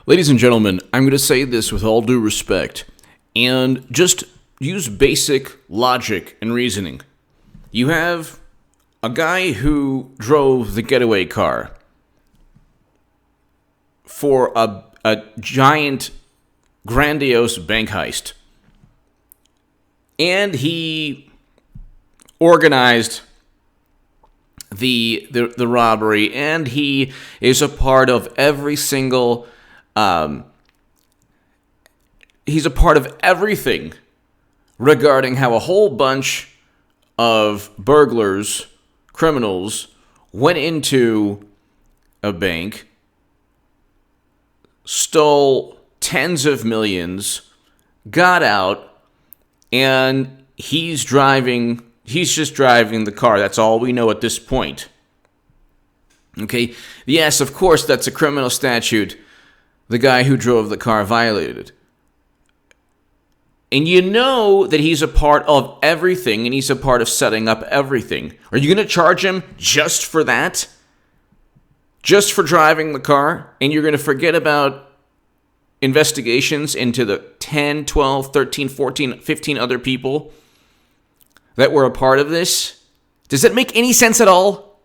Ladies and gentlemen, I'm going to say this with all due respect, and just use basic logic and reasoning. You have a guy who drove the getaway car for a giant, grandiose bank heist, and he organized the robbery, and he is a part of every single he's a part of everything regarding how a whole bunch of burglars, criminals, went into a bank, stole tens of millions, got out, and he's just driving the car. That's all we know at this point. Okay, yes, of course, that's a criminal statute the guy who drove the car violated. And you know that he's a part of everything, and he's a part of setting up everything. Are you going to charge him just for that? Just for driving the car? And you're going to forget about investigations into the 10, 12, 13, 14, 15 other people that were a part of this? Does that make any sense at all?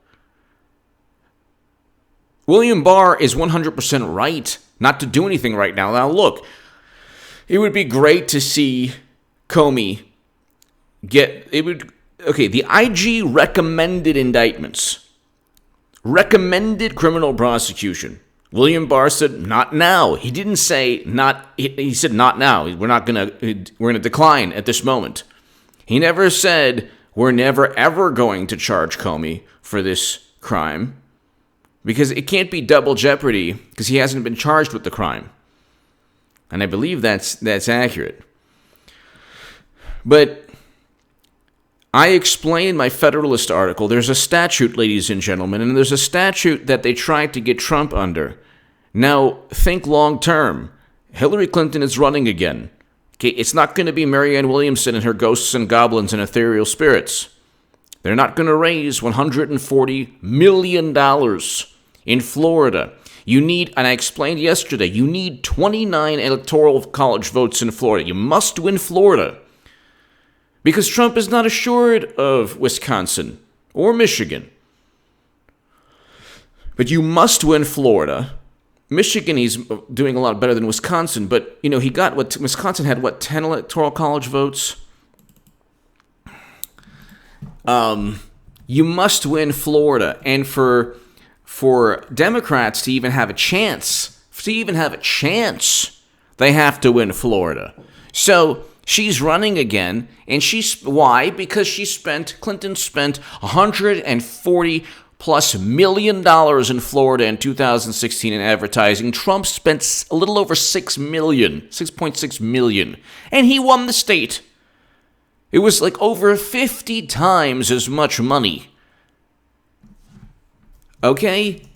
William Barr is 100% right not to do anything right now. Now, look, it would be great to see Comey the IG recommended indictments, recommended criminal prosecution. William Barr said, not now. He didn't say not, he said not now. We're going to decline at this moment. He never said, we're never ever going to charge Comey for this crime. Because it can't be double jeopardy because he hasn't been charged with the crime. And I believe that's accurate. But I explained in my Federalist article, there's a statute, ladies and gentlemen, and there's a statute that they tried to get Trump under. Now, think long term. Hillary Clinton is running again. Okay, it's not going to be Marianne Williamson and her ghosts and goblins and ethereal spirits. They're not going to raise $140 million in Florida. You need, and I explained yesterday, you need 29 electoral college votes in Florida. You must win Florida. Because Trump is not assured of Wisconsin or Michigan. But you must win Florida. Michigan, he's doing a lot better than Wisconsin, but, he got Wisconsin had 10 electoral college votes? You must win Florida, and for Democrats to even have a chance, they have to win Florida. So she's running again, and why? Because Clinton spent $140 plus million in Florida in 2016 in advertising. Trump spent a little over $6.6 million, and he won the state. It was like over 50 times as much money. Okay?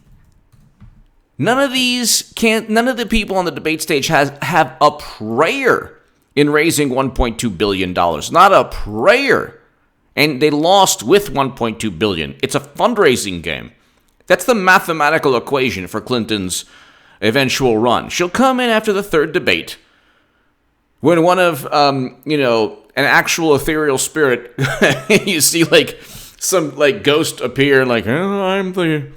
None of the people on the debate stage have a prayer in raising $1.2 billion. Not a prayer. And they lost with $1.2 billion. It's a fundraising game. That's the mathematical equation for Clinton's eventual run. She'll come in after the third debate when one of, an actual ethereal spirit, you see some ghost appear I'm the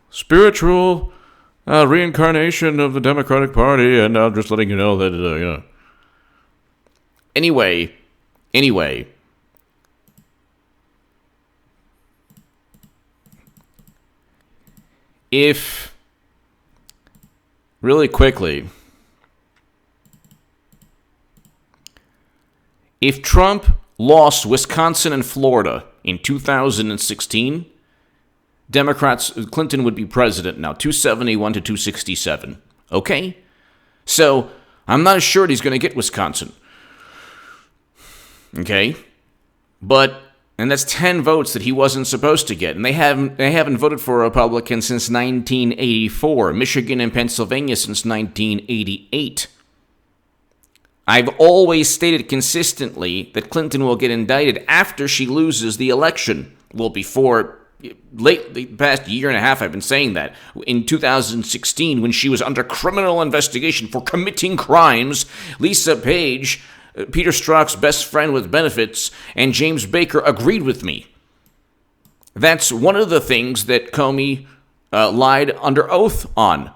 spiritual reincarnation of the Democratic Party, and I'm just letting you know that, Anyway, really quickly, if Trump lost Wisconsin and Florida in 2016, Clinton would be president now, 271 to 267. Okay? So, I'm not assured he's going to get Wisconsin. Okay? And that's 10 votes that he wasn't supposed to get. And they haven't voted for a Republican since 1984. Michigan and Pennsylvania since 1988. I've always stated consistently that Clinton will get indicted after she loses the election. Well, before the past year and a half, I've been saying that. In 2016, when she was under criminal investigation for committing crimes, Lisa Page, Peter Strzok's best friend with benefits, and James Baker agreed with me. That's one of the things that Comey lied under oath on.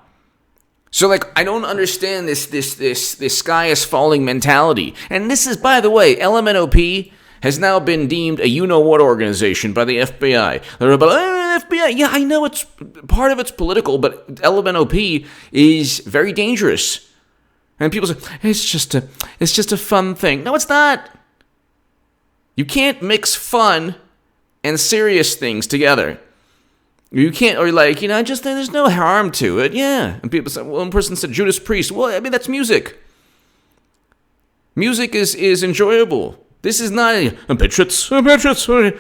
So, I don't understand this sky is falling mentality. And this is, by the way, LMNOP has now been deemed a you-know-what organization by the FBI. They're about, FBI, yeah, I know it's part of it's political, but LMNOP is very dangerous. And people say, it's just a fun thing. No, it's not. You can't mix fun and serious things together. You can't, or there's no harm to it. Yeah. And people say, one person said Judas Priest. Well, I mean, that's music. Music is enjoyable. This is not Patriots. A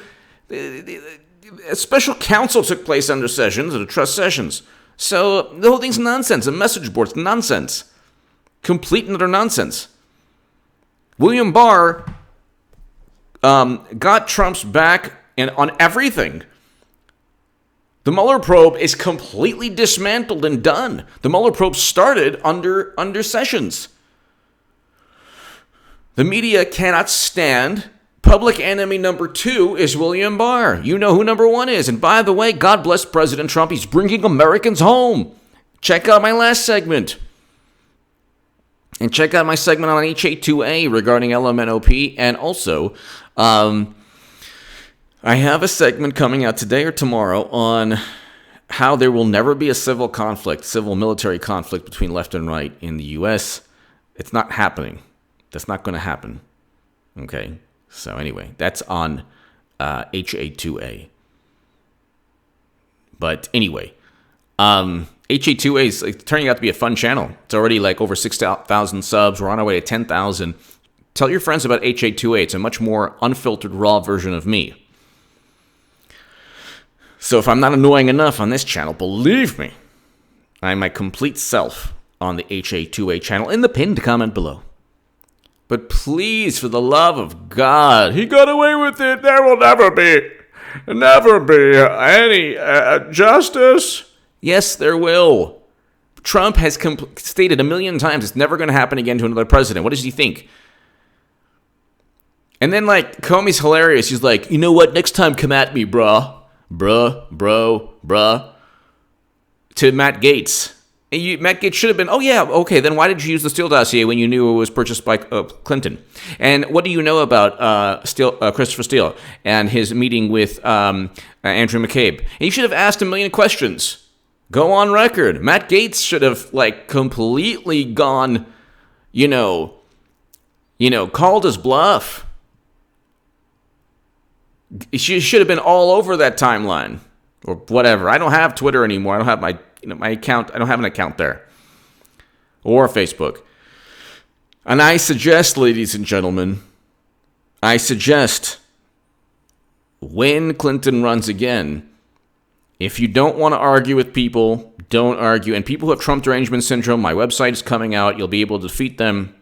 special council took place under Sessions, the trust Sessions. So the whole thing's nonsense. A message board's nonsense. Complete and utter nonsense. William Barr got Trump's back on everything. The Mueller probe is completely dismantled and done. The Mueller probe started under Sessions. The media cannot stand. Public enemy number 2 is William Barr. You know who number 1 is. And by the way, God bless President Trump. He's bringing Americans home. Check out my last segment. And check out my segment on HA2A regarding LMNOP. And also, I have a segment coming out today or tomorrow on how there will never be a civil military conflict between left and right in the U.S. It's not happening. That's not going to happen. Okay? So anyway, that's on HA2A. But anyway, HA2A is turning out to be a fun channel. It's already over 6,000 subs. We're on our way to 10,000. Tell your friends about HA2A. It's a much more unfiltered, raw version of me. So if I'm not annoying enough on this channel, believe me, I'm my complete self on the HA2A channel in the pinned comment below. But please, for the love of God, he got away with it. There will never be any justice. Yes, there will. Trump has stated 1,000,000 times it's never going to happen again to another president. What does he think? And then, Comey's hilarious. He's like, you know what? Next time, come at me, bruh. Bruh. To Matt Gaetz. Matt Gaetz should have been, oh yeah, okay, then why did you use the Steele dossier when you knew it was purchased by Clinton? And what do you know about Christopher Steele and his meeting with Andrew McCabe? And you should have asked 1,000,000 questions. Go on record. Matt Gaetz should have, completely gone, called his bluff. She should have been all over that timeline or whatever. I don't have Twitter anymore. I don't have my account. I don't have an account there or Facebook. And I suggest, ladies and gentlemen, when Clinton runs again, if you don't want to argue with people, don't argue. And people who have Trump derangement syndrome, my website is coming out. You'll be able to defeat them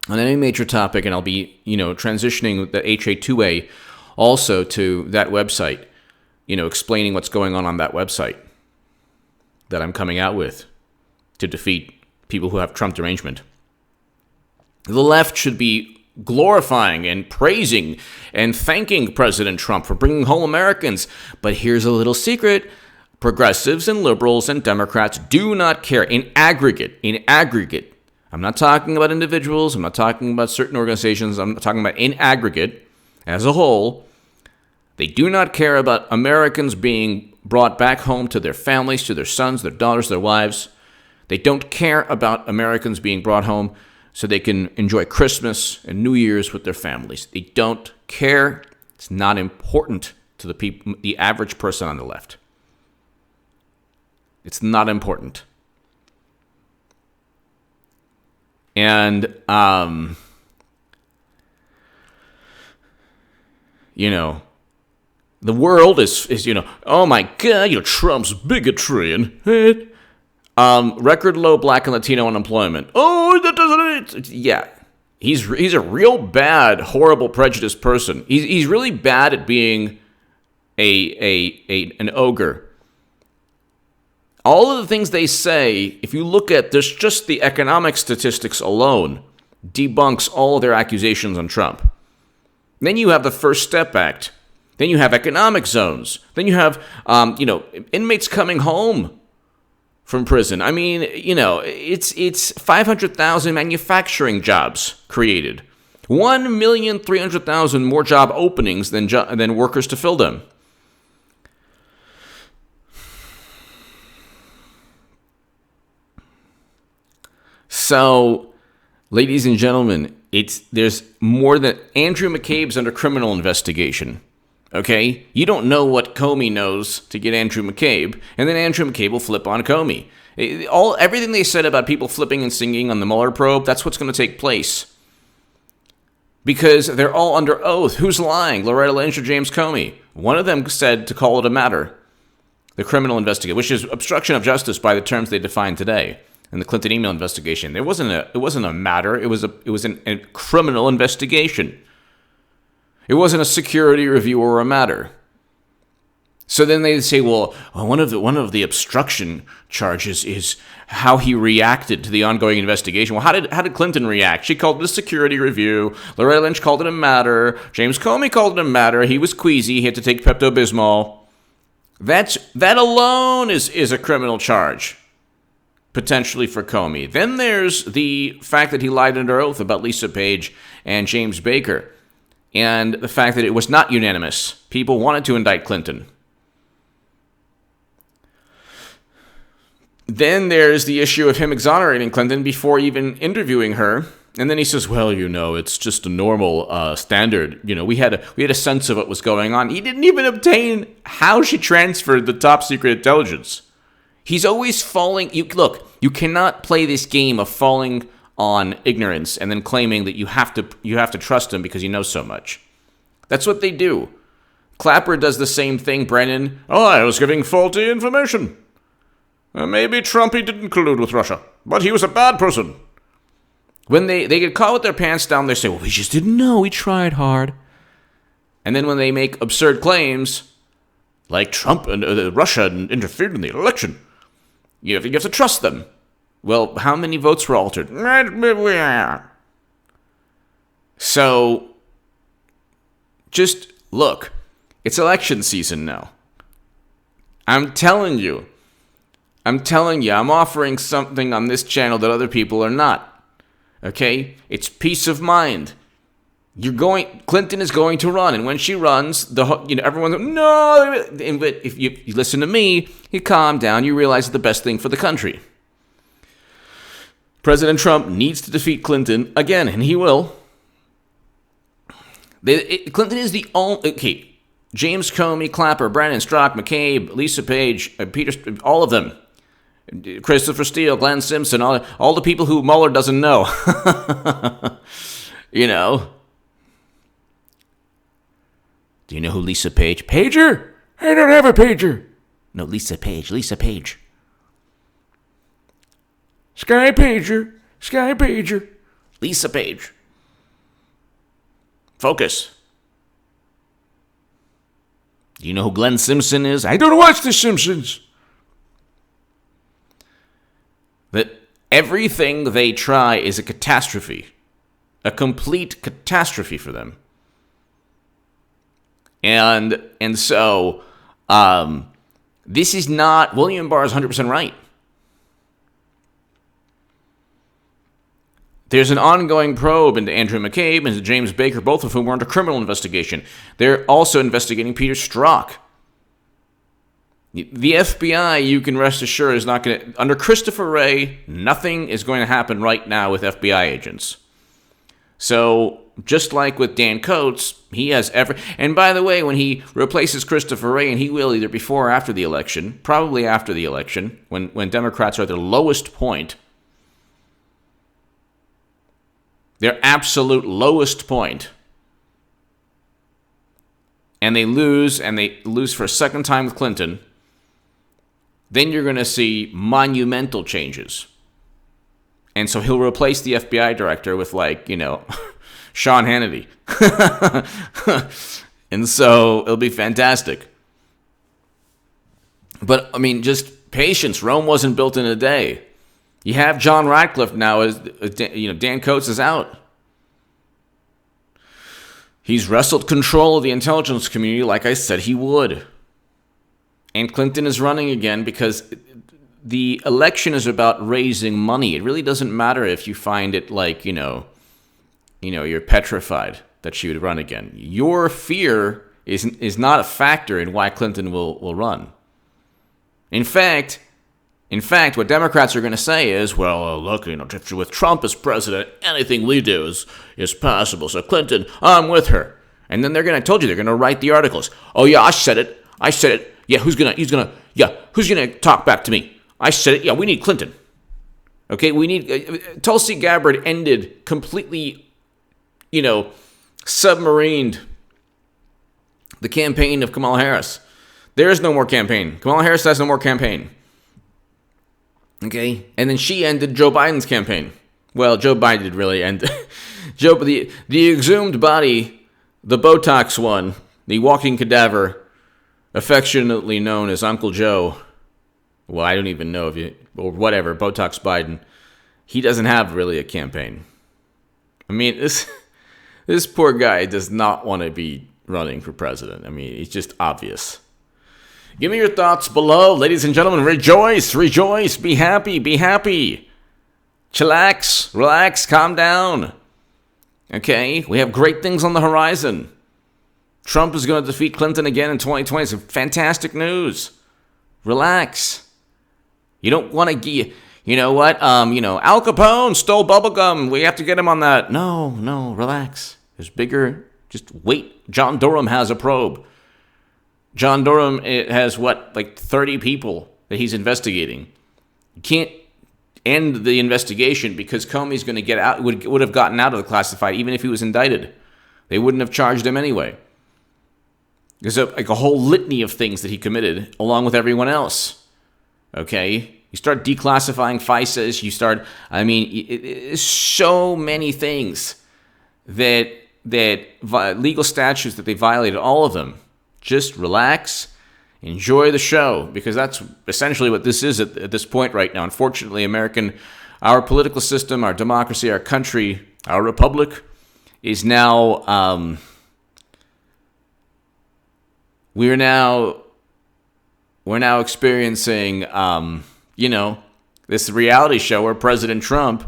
on any major topic. And I'll be, transitioning the HA2A also to that website, explaining what's going on that website that I'm coming out with to defeat people who have Trump derangement. The left should be glorifying and praising and thanking President Trump for bringing home Americans. But here's a little secret. Progressives and liberals and Democrats do not care in aggregate. I'm not talking about individuals. I'm not talking about certain organizations. I'm talking about in aggregate. As a whole, they do not care about Americans being brought back home to their families, to their sons, their daughters, their wives. They don't care about Americans being brought home so they can enjoy Christmas and New Year's with their families. They don't care. It's not important to the average person on the left. It's not important. And, the world is oh my God, Trump's bigotry and record low Black and Latino unemployment. Oh, that doesn't. Yeah, he's a real bad, horrible, prejudiced person. He's really bad at being an ogre. All of the things they say, if you look at this, just the economic statistics alone, debunks all of their accusations on Trump. Then you have the First Step Act. Then you have economic zones. Then you have, inmates coming home from prison. I mean, it's 500,000 manufacturing jobs created. 1,300,000 more job openings than workers to fill them. So, ladies and gentlemen, there's more than Andrew McCabe's under criminal investigation. Okay? You don't know what Comey knows to get Andrew McCabe, and then Andrew McCabe will flip on Comey. Everything they said about people flipping and singing on the Mueller probe, that's what's going to take place. Because they're all under oath. Who's lying? Loretta Lynch or James Comey? One of them said to call it a matter. The criminal investigation, which is obstruction of justice by the terms they define today. In the Clinton email investigation, it wasn't a matter. It was a criminal investigation. It wasn't a security review or a matter. So then they say, well, one of the obstruction charges is how he reacted to the ongoing investigation. Well, how did Clinton react? She called it a security review. Loretta Lynch called it a matter. James Comey called it a matter. He was queasy. He had to take Pepto-Bismol. That alone is a criminal charge. Potentially for Comey. Then there's the fact that he lied under oath about Lisa Page and James Baker, and the fact that it was not unanimous. People wanted to indict Clinton. Then there's the issue of him exonerating Clinton before even interviewing her, and then he says, well, it's just a normal standard. We had a sense of what was going on. He didn't even obtain how she transferred the top secret intelligence. He's always falling. You cannot play this game of falling on ignorance and then claiming that you have to trust him because you know so much. That's what they do. Clapper does the same thing, Brennan. Oh, I was giving faulty information. Maybe Trumpy didn't collude with Russia, but he was a bad person. When they get caught with their pants down, they say, well, we just didn't know. We tried hard. And then when they make absurd claims, like Trump and Russia interfered in the election, you have to trust them. Well, how many votes were altered? So, just look. It's election season now. I'm telling you. I'm offering something on this channel that other people are not. Okay? It's peace of mind. Clinton is going to run, and when she runs, everyone's no. But if you listen to me, you calm down. You realize it's the best thing for the country. President Trump needs to defeat Clinton again, and he will. Clinton is the only. Okay, James Comey, Clapper, Brennan, Strzok, McCabe, Lisa Page, Peter, all of them. Christopher Steele, Glenn Simpson, all the people who Mueller doesn't know. Do you know who Lisa Page? Pager? I don't have a pager. No, Lisa Page. Sky Pager. Lisa Page. Focus. Do you know who Glenn Simpson is? I don't watch The Simpsons. That everything they try is a catastrophe. A complete catastrophe for them. And so, this is not, William Barr is 100% right. There's an ongoing probe into Andrew McCabe and into James Baker, both of whom were under criminal investigation. They're also investigating Peter Strzok. The FBI, you can rest assured, is not going to, under Christopher Wray, nothing is going to happen right now with FBI agents. So, just like with Dan Coates, he has and by the way, when he replaces Christopher Wray, and he will either before or after the election, probably after the election, when Democrats are at their lowest point, their absolute lowest point, and they lose for a second time with Clinton, then you're going to see monumental changes. And so he'll replace the FBI director with, Sean Hannity. And so it'll be fantastic. But, I mean, just patience. Rome wasn't built in a day. You have John Ratcliffe now, as Dan Coates is out. He's wrestled control of the intelligence community like I said he would. And Clinton is running again because the election is about raising money. It really doesn't matter if you find it like, you're petrified that she would run again. Your fear is not a factor in why Clinton will run. In fact, what Democrats are going to say is, well, look, with Trump as president, anything we do is possible. So Clinton, I'm with her. And then they're going to write the articles. Oh yeah, I said it. Yeah, who's going to talk back to me? I said it. Yeah, we need Clinton. Okay, we need, Tulsi Gabbard ended completely, submarined the campaign of Kamala Harris. There is no more campaign. Kamala Harris has no more campaign. Okay, and then she ended Joe Biden's campaign. Well, Joe Biden did really end. The exhumed body, the Botox one, the walking cadaver, affectionately known as Uncle Joe. Well, I don't even know or whatever, Botox Biden. He doesn't have really a campaign. I mean, this poor guy does not want to be running for president. I mean, it's just obvious. Give me your thoughts below. Ladies and gentlemen, rejoice, be happy. Chillax, relax, calm down. Okay, we have great things on the horizon. Trump is going to defeat Clinton again in 2020. It's fantastic news. Relax. You don't want to get, Al Capone stole bubblegum. We have to get him on that. No, relax. There's bigger, just wait. John Durham has a probe. John Durham has 30 people that he's investigating. You can't end the investigation because Comey's going to get out, would have gotten out of the classified even if he was indicted. They wouldn't have charged him anyway. There's a whole litany of things that he committed along with everyone else. Okay? You start declassifying FISAs, it's so many things that legal statutes that they violated, all of them. Just relax, enjoy the show, because that's essentially what this is at this point right now. Unfortunately, our political system, our democracy, our country, our republic is now, we're now experiencing, this reality show where President Trump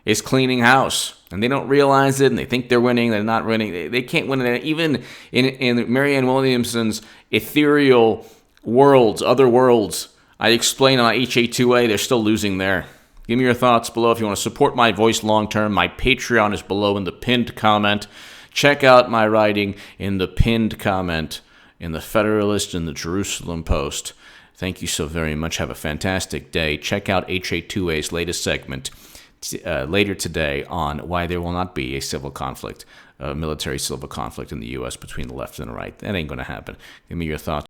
is cleaning house. And they don't realize it, and they think they're winning. They're not winning. They can't win it. Even in Marianne Williamson's ethereal worlds, other worlds, I explain on HA2A, they're still losing there. Give me your thoughts below. If you want to support my voice long term, my Patreon is below in the pinned comment. Check out my writing in the pinned comment in the Federalist and the Jerusalem Post. Thank you so very much. Have a fantastic day. Check out HA2A's latest segment later today on why there will not be a civil conflict, a military civil conflict in the U.S. between the left and the right. That ain't going to happen. Give me your thoughts.